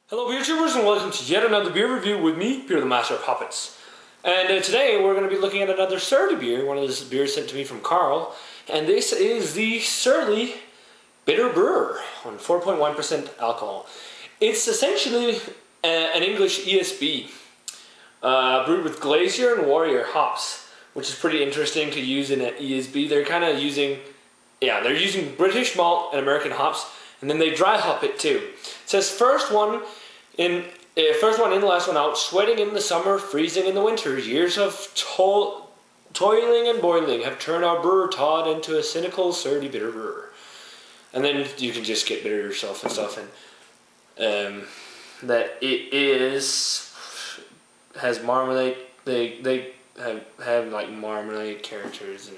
Hello beer tubers and welcome to yet another beer review with me, Beer the Master of Hoppets. And today we're going to be looking at another Surly beer, one of the beers sent to me from Carl. And this is the Surly Bitter Brewer on 4.1% alcohol. It's essentially an English ESB, brewed with Glacier and Warrior hops, which is pretty interesting to use in an ESB. They're kind of using, they're using British malt and American hops, and then they dry hop it too. It says first one in, last one out, sweating in the summer, freezing in the winter. Years of toiling and boiling have turned our brewer Todd into a cynical, surly bitter brewer. And then you can just get bitter yourself and stuff. And that it has marmalade. They have like marmalade characters and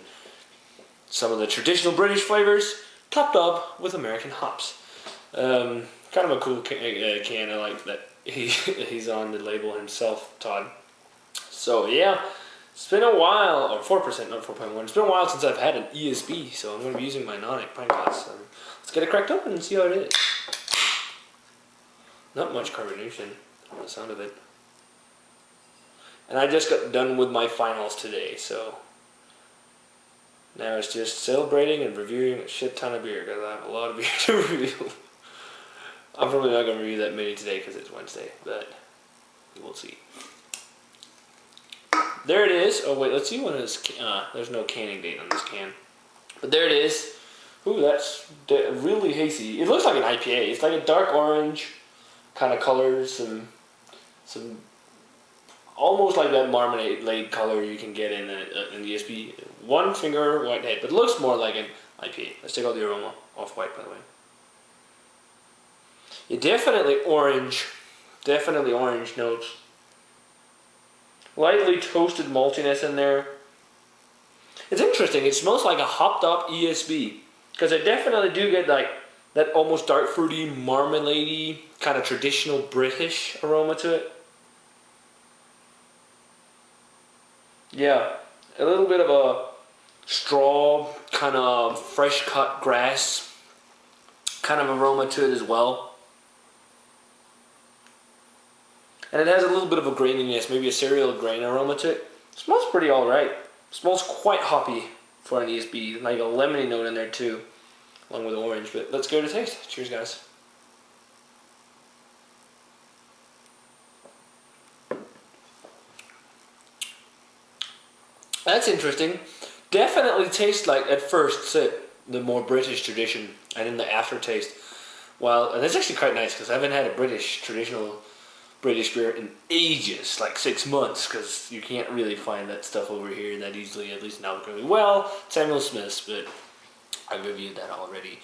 some of the traditional British flavors, topped up with American hops. Kind of a cool can. I like that he's on the label himself, Todd. So yeah, it's been a while, or 4%, not 4.1. It's been a while since I've had an ESB, so I'm going to be using my Nonic pint glass. Let's get it cracked open and see how it is. Not much carbonation on the sound of it. And I just got done with my finals today, so now it's just celebrating and reviewing a shit ton of beer, because I have a lot of beer to review. I'm probably not going to review that many today because it's Wednesday, but we'll see. There it is. Oh wait, let's see when it's, there's no canning date on this can. But there it is. Ooh, that's really hazy. It looks like an IPA. It's like a dark orange kind of color, some almost like that marmalade color you can get in the ESB. One finger white head, but it looks more like an IPA. Let's take out the aroma off white, by the way. Yeah, definitely orange notes. Lightly toasted maltiness in there. It's interesting, it smells like a hopped up ESB. Because I definitely do get like that almost dark fruity, marmalade-y, kind of traditional British aroma to it. Yeah, a little bit of a straw, kind of fresh cut grass kind of aroma to it as well. And it has a little bit of a graininess, maybe a cereal grain aroma to it. It smells pretty alright. Smells quite hoppy for an ESB, like a lemony note in there too, along with orange. But let's go to taste. Cheers, guys. That's interesting. Definitely tastes like, at first sip, the more British tradition, and in the aftertaste, well, and it's actually quite nice because I haven't had a traditional British beer in ages, like 6 months, because you can't really find that stuff over here that easily, at least in Albuquerque. Well, Samuel Smith's, but I reviewed that already.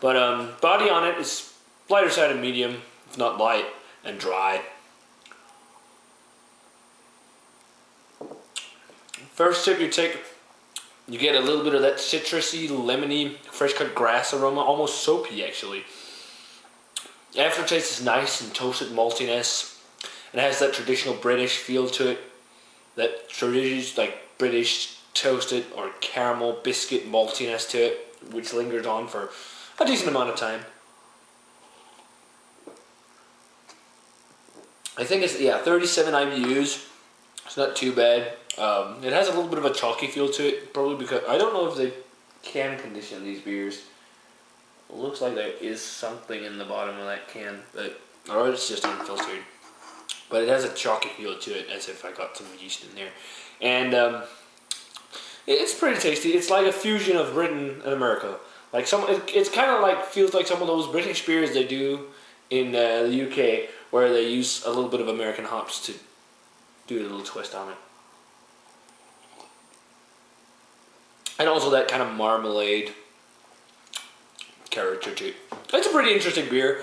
But body on it is lighter side of medium, if not light, and dry. First sip you take, you get a little bit of that citrusy, lemony, fresh cut grass aroma, almost soapy actually. Aftertaste is nice and toasted maltiness. It has that traditional British feel to it, that traditional like British toasted or caramel biscuit maltiness to it, which lingers on for a decent amount of time. I think it's 37 IBUs. It's not too bad. It has a little bit of a chalky feel to it, probably because I don't know if they can condition these beers. It looks like there is something in the bottom of that can, or it's just unfiltered. But it has a chalky feel to it, as if I got some yeast in there. And it's pretty tasty. It's like a fusion of Britain and America. Like it's kind of like, feels like some of those British beers they do in the UK, where they use a little bit of American hops to do a little twist on it. And also that kind of marmalade character too. It's a pretty interesting beer.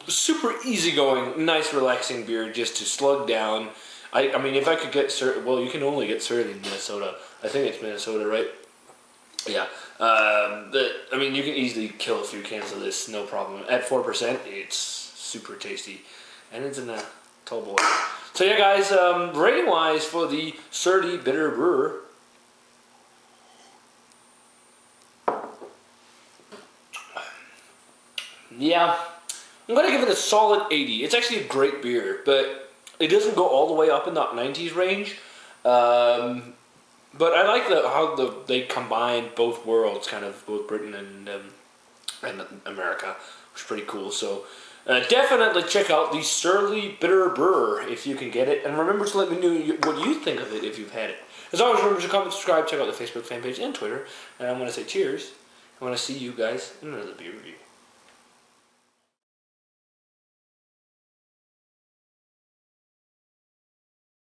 Super easygoing, nice relaxing beer just to slug down. I mean, if I could get well, you can only get Surly in Minnesota. I think it's Minnesota, right? Yeah. I mean, you can easily kill a few cans of this, no problem. At 4%, it's super tasty, and it's in a tall boy. So yeah, guys, rating wise for the Surly Bitter Brewer. Yeah, I'm going to give it a solid 80. It's actually a great beer, but it doesn't go all the way up in that 90s range. But I like how they combine both worlds, kind of both Britain and America, which is pretty cool. So definitely check out the Surly Bitter Brewer if you can get it. And remember to let me know what you think of it if you've had it. As always, remember to comment, subscribe, check out the Facebook fan page and Twitter. And I'm going to say cheers. I want to see you guys in another beer review.